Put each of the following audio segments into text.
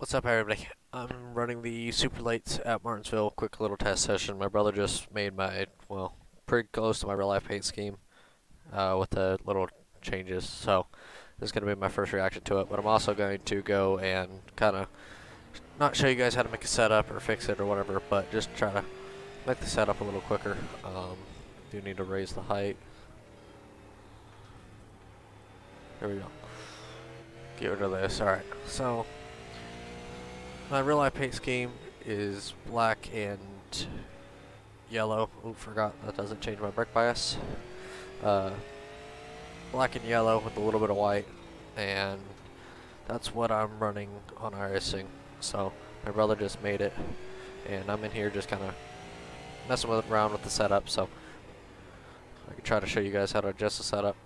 What's up, everybody? I'm running the super lates at Martinsville. Quick little test session. My brother just made my, well, pretty close to my real life paint scheme with the little changes. So this is going to be my first reaction to it. But I'm also going to go and kind of not show you guys how to make a setup or fix it or whatever, but just try to make the setup a little quicker. Do need to raise the height. There we go. Get rid of this. Alright, so my real life paint scheme is black and yellow. Oh, forgot that doesn't change my brake bias. Black and yellow with a little bit of white, and that's what I'm running on iRacing. So my brother just made it, and I'm in here just kind of messing around with the setup. So I can try to show you guys how to adjust the setup.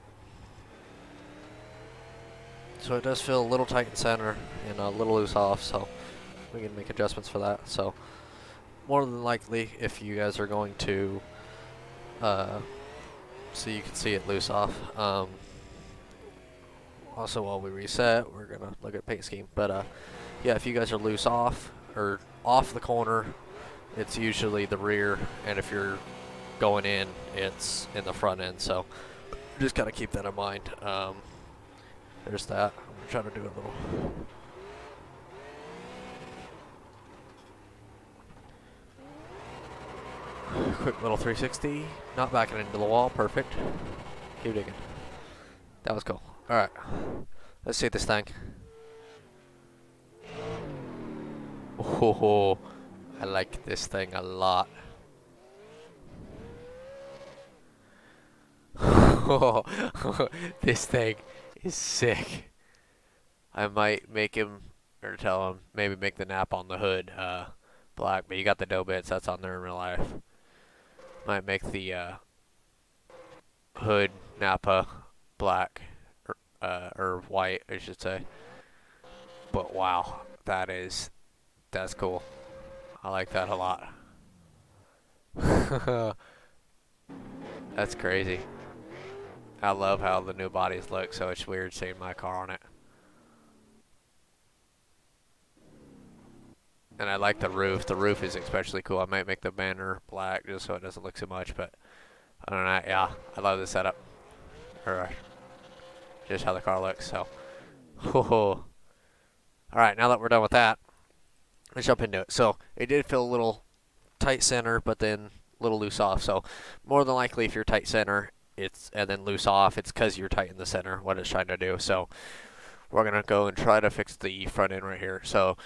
So it does feel a little tight in center and a little loose off, so we can make adjustments for that. So more than likely, if you guys are going to so you can see it loose off. Also, while we reset, we're gonna look at paint scheme. But yeah, if you guys are loose off or off the corner, it's usually the rear, and if you're going in, it's in the front end. So just gotta keep that in mind. There's that. I'm gonna try to do a little. Quick little 360. Not backing into the wall. Perfect. Keep digging. That was cool. Alright. Let's see this thing. Oh, I like this thing a lot. This thing is sick. I might make him, or tell him, maybe make the nap on the hood black, but you got the dough bits, that's on there in real life. Might make the hood Napa black, or white, I should say. But wow, that's cool. I like that a lot. That's crazy. I love how the new bodies look, so it's weird seeing my car on it. And I like the roof. The roof is especially cool. I might make the banner black just so it doesn't look so much, but I don't know. Yeah, I love the setup. Or just how the car looks, so. Alright, now that we're done with that, let's jump into it. So, it did feel a little tight center, but then a little loose off. So, more than likely, if you're tight center, and then loose off, it's because you're tight in the center, what it's trying to do. So, we're going to go and try to fix the front end right here. So,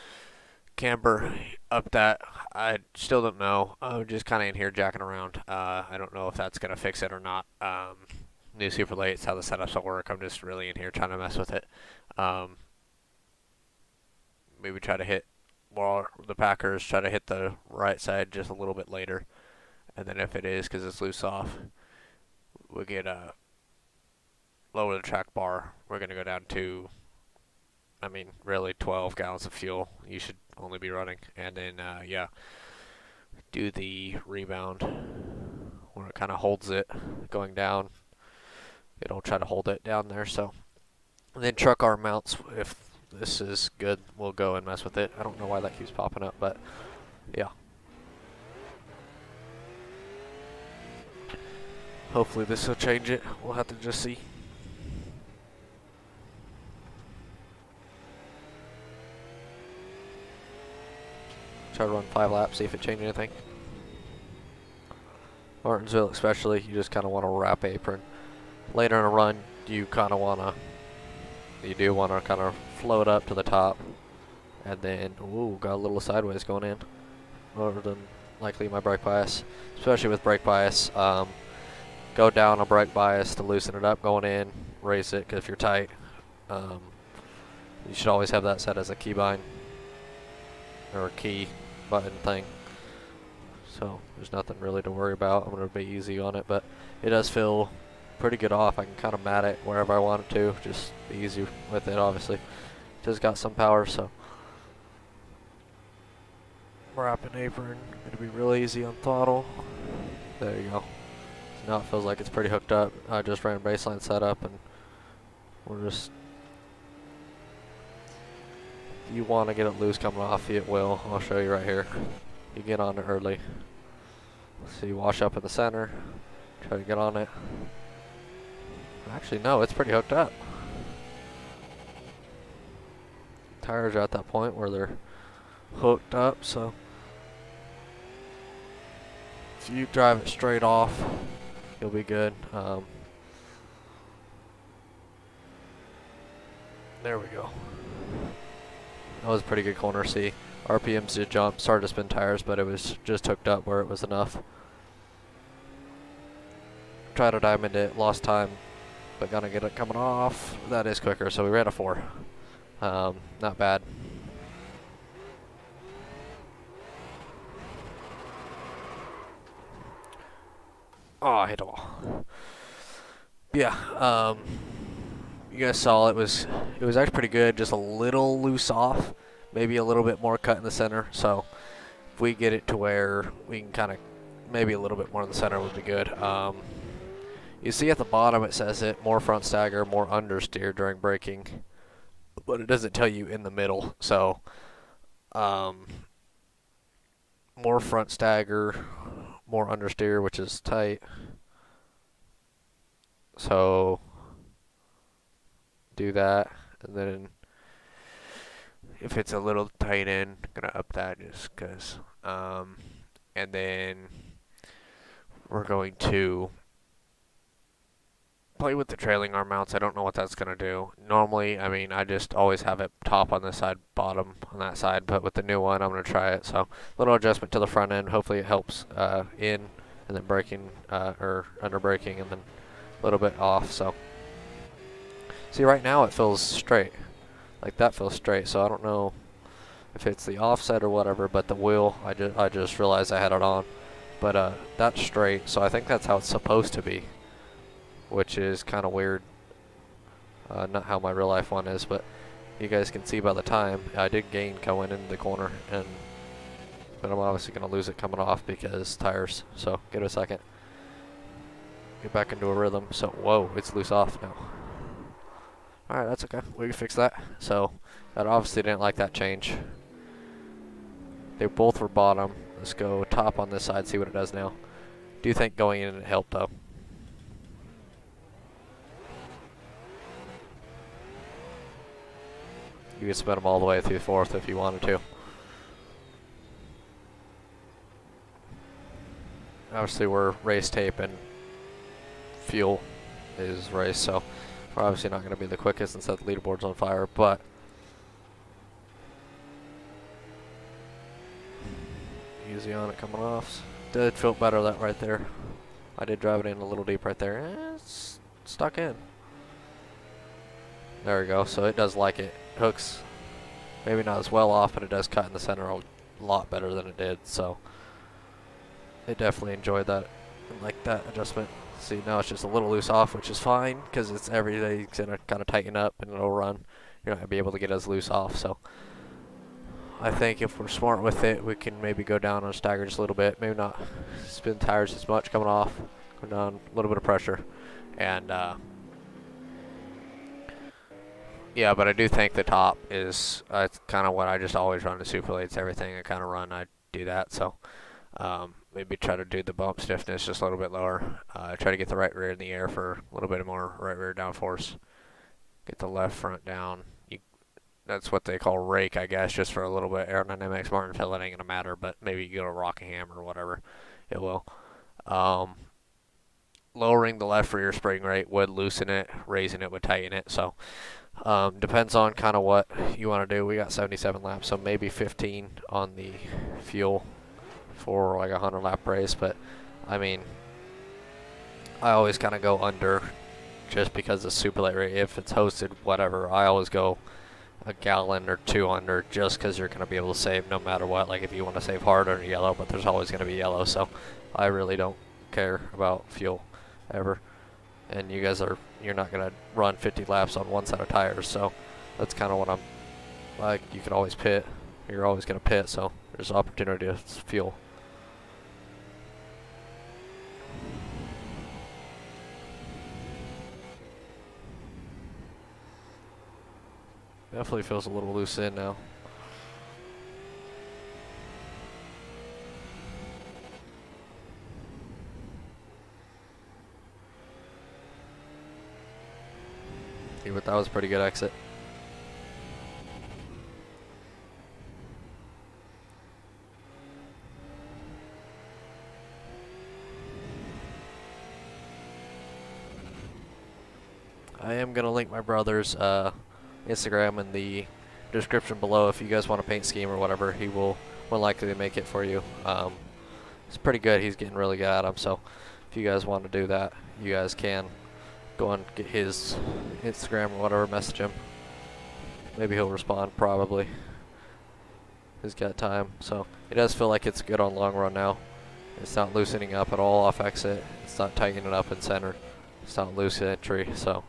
camber up that, I still don't know. I'm just kind of in here jacking around. I don't know if that's going to fix it or not. New super late, it's how the setups will work. I'm just really in here trying to mess with it. Maybe try to hit, well, the Packers try to hit the right side just a little bit later. And then if it is, because it's loose off, we get lower the track bar. We're going to go down to, I mean, really 12 gallons of fuel you should only be running. And then, yeah, do the rebound where it kind of holds it going down. It'll try to hold it down there. So, and then truck arm mounts, if this is good, we'll go and mess with it. I don't know why that keeps popping up, but yeah. Hopefully this will change it. We'll have to just see. Try to run 5 laps, see if it changed anything. Martinsville especially, you just kind of want to wrap apron. Later in a run, you kind of want to, you do want to kind of float up to the top. And then, ooh, got a little sideways going in. More than likely my brake bias. Especially with brake bias. Go down a brake bias to loosen it up going in. Raise it, because if you're tight, you should always have that set as a keybind. Or a key button thing. So there's nothing really to worry about. I'm going to be easy on it, but it does feel pretty good off. I can kind of mat it wherever I want it to. Just be easy with it, obviously. Just got some power, so. Wrapping apron. Going to be real easy on throttle. There you go. So now it feels like it's pretty hooked up. I just ran baseline setup, and we're just you want to get it loose coming off, it will. I'll show you right here. You get on it early. So you wash up in the center, try to get on it. Actually, no, it's pretty hooked up. Tires are at that point where they're hooked up, so if you drive it straight off, you'll be good. There we go. That was a pretty good corner. See, RPMs did jump, started to spin tires, but it was just hooked up where it was enough. Tried to diamond it, lost time, but gonna get it coming off. That is quicker, so we ran a 4. Not bad. Oh, I hit a wall. Yeah, you guys saw it was actually pretty good, just a little loose off, maybe a little bit more cut in the center. So if we get it to where we can kind of maybe a little bit more in the center would be good. You see at the bottom it says it more front stagger, more understeer during braking, but it doesn't tell you in the middle. So more front stagger, more understeer, which is tight. So do that, and then if it's a little tight in, I'm gonna up that just because. And then we're going to play with the trailing arm mounts. I don't know what that's gonna do. Normally, I mean, I just always have it top on this side, bottom on that side, but with the new one, I'm gonna try it. So little adjustment to the front end. Hopefully it helps in, and then braking or under braking, and then a little bit off. So see, right now it feels straight. Like that feels straight, so I don't know if it's the offset or whatever, but the wheel, I just realized I had it on. But that's straight, so I think that's how it's supposed to be, which is kind of weird. Not how my real life one is, but you guys can see by the time, I did gain going into the corner, but I'm obviously going to lose it coming off because tires, so give it a second. Get back into a rhythm. So, whoa, it's loose off now. Alright, that's okay. We can fix that. So, I obviously didn't like that change. They both were bottom. Let's go top on this side, see what it does now. Do you think going in it helped, though? You could spin them all the way through fourth if you wanted to. Obviously, we're race tape and fuel is race, so we're obviously not going to be the quickest and set the leaderboards on fire, but easy on it coming off. Did feel better that right there. I did drive it in a little deep right there. It's stuck in. There we go. So it does like it. Hooks maybe not as well off, but it does cut in the center a lot better than it did. So it definitely enjoyed that and like that adjustment. See, now it's just a little loose off, which is fine because it's everything's gonna kind of tighten up and it'll run. You're not gonna be able to get as loose off. So I think if we're smart with it, we can maybe go down on stagger just a little bit. Maybe not spin tires as much coming off. Go down a little bit of pressure, and yeah. But I do think the top is kind of what I just always run to super lates. Everything I kind of run, I do that. So maybe try to do the bump stiffness just a little bit lower. Try to get the right rear in the air for a little bit more right rear downforce. Get the left front down. That's what they call rake, I guess, just for a little bit aerodynamics. Martin Fill, it ain't gonna matter, but maybe you go to Rockingham or whatever, it will. Lowering the left rear spring rate would loosen it, raising it would tighten it. So depends on kind of what you want to do. We got 77 laps, so maybe 15 on the fuel for like a 100 lap race. But I mean, I always kind of go under just because it's super late rate. If it's hosted, whatever, I always go a gallon or two under just because you're going to be able to save no matter what. Like if you want to save hard or yellow, but there's always going to be yellow, so I really don't care about fuel ever. And you guys you're not going to run 50 laps on one set of tires, so that's kind of what I'm like. You can always pit, you're always going to pit, so there's opportunity to fuel. Definitely feels a little loose in now. but that was a pretty good exit. I am going to link my brother's Instagram in the description below if you guys want a paint scheme or whatever. He will more likely make it for you. It's pretty good. He's getting really good at them, so if you guys want to do that, you guys can go and get his Instagram or whatever, message him. Maybe he'll respond, probably. He's got time, so it does feel like it's good on long run now. It's not loosening up at all off exit. It's not tightening up in center. It's not loose entry, so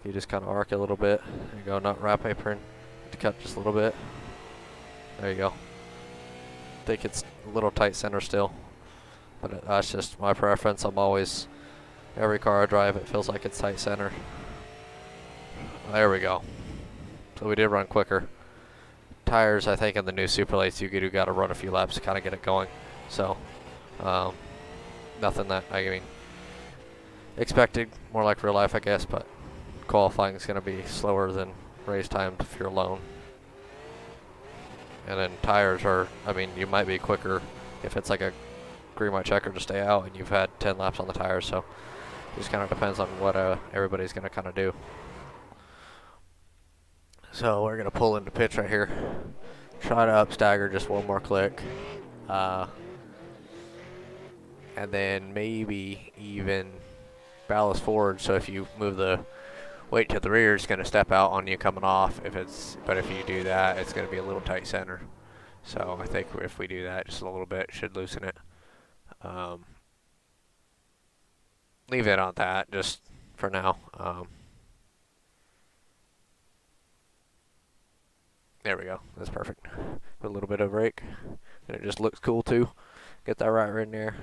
you just kind of arc a little bit. There you go, not wrap apron. To cut just a little bit. There you go. I think it's a little tight center still, but that's just my preference. I'm always, every car I drive, it feels like it's tight center. There we go. So we did run quicker. Tires, I think in the new Super Lates, you got to run a few laps to kind of get it going. So, nothing that, I mean, expected, more like real life, I guess, but qualifying is going to be slower than race time if you're alone. And then tires are, I mean, you might be quicker if it's like a green white checker to stay out and you've had 10 laps on the tires, so it just kind of depends on what everybody's going to kind of do. So we're going to pull into pitch right here. Try to up stagger just one more click. And then maybe even ballast forward, so if you move the weight to the rear, it's going to step out on you coming off. But if you do that, it's going to be a little tight center. So I think if we do that just a little bit, it should loosen it. Leave it on that just for now. There we go. That's perfect. Put a little bit of brake, and it just looks cool too. Get that right in there.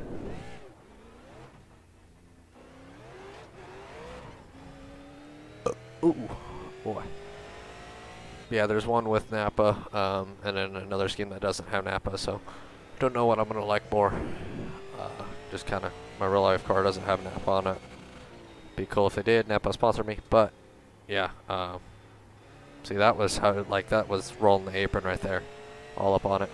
Ooh, boy. Yeah, there's one with Napa, and then another scheme that doesn't have Napa, so don't know what I'm going to like more. Just kind of, my real life car doesn't have Napa on it. Be cool if they did, Napa sponsor me, but yeah, see, that was how, like, that was rolling the apron right there, all up on it.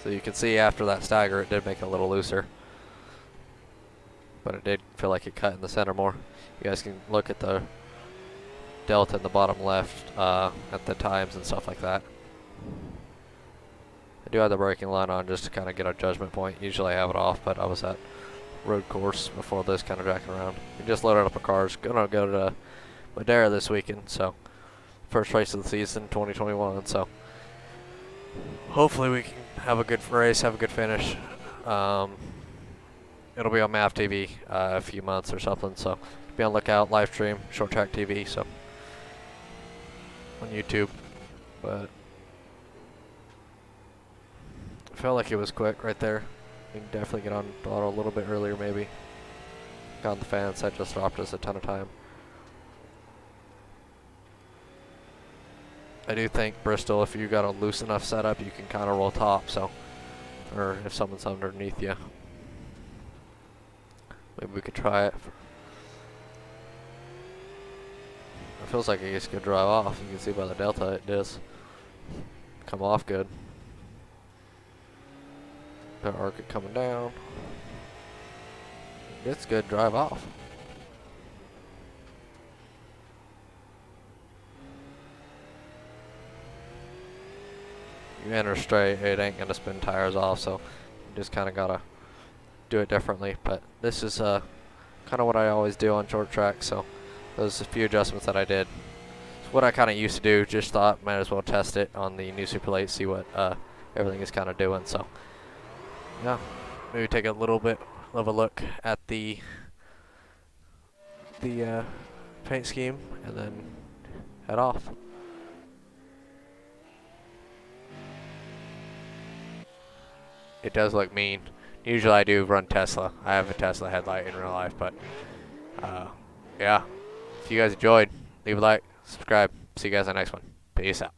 So you can see after that stagger, it did make it a little looser. But it did feel like it cut in the center more. You guys can look at the delta in the bottom left at the times and stuff like that. I do have the braking line on just to kind of get a judgment point. Usually I have it off, but I was at road course before this, kind of jacking around. We just loaded up a car. It's gonna go to Madeira this weekend, so first race of the season, 2021. So hopefully we can have a good race, have a good finish. It'll be on MAV TV a few months or something, so be on the lookout. Live stream, Short Track TV, so on YouTube. But I felt like it was quick right there. You can definitely get on throttle a little bit earlier, maybe. Got on the fence, that just dropped us a ton of time. I do think Bristol, if you got a loose enough setup, you can kind of roll top, so, or if someone's underneath you. Maybe we could try it. It feels like it gets good drive off. You can see by the delta it does come off good. The arc it coming down. It's good drive off. You enter straight, it ain't gonna spin tires off, so you just kind of gotta do it differently. But this is kind of what I always do on short track, so those are a few adjustments that I did. It's what I kind of used to do, just thought might as well test it on the new Super Late, see what everything is kind of doing. So yeah, maybe take a little bit of a look at the paint scheme and then head off. It does look mean. Usually I do run Tesla. I have a Tesla headlight in real life, but yeah. If you guys enjoyed, leave a like, subscribe. See you guys on the next one. Peace out.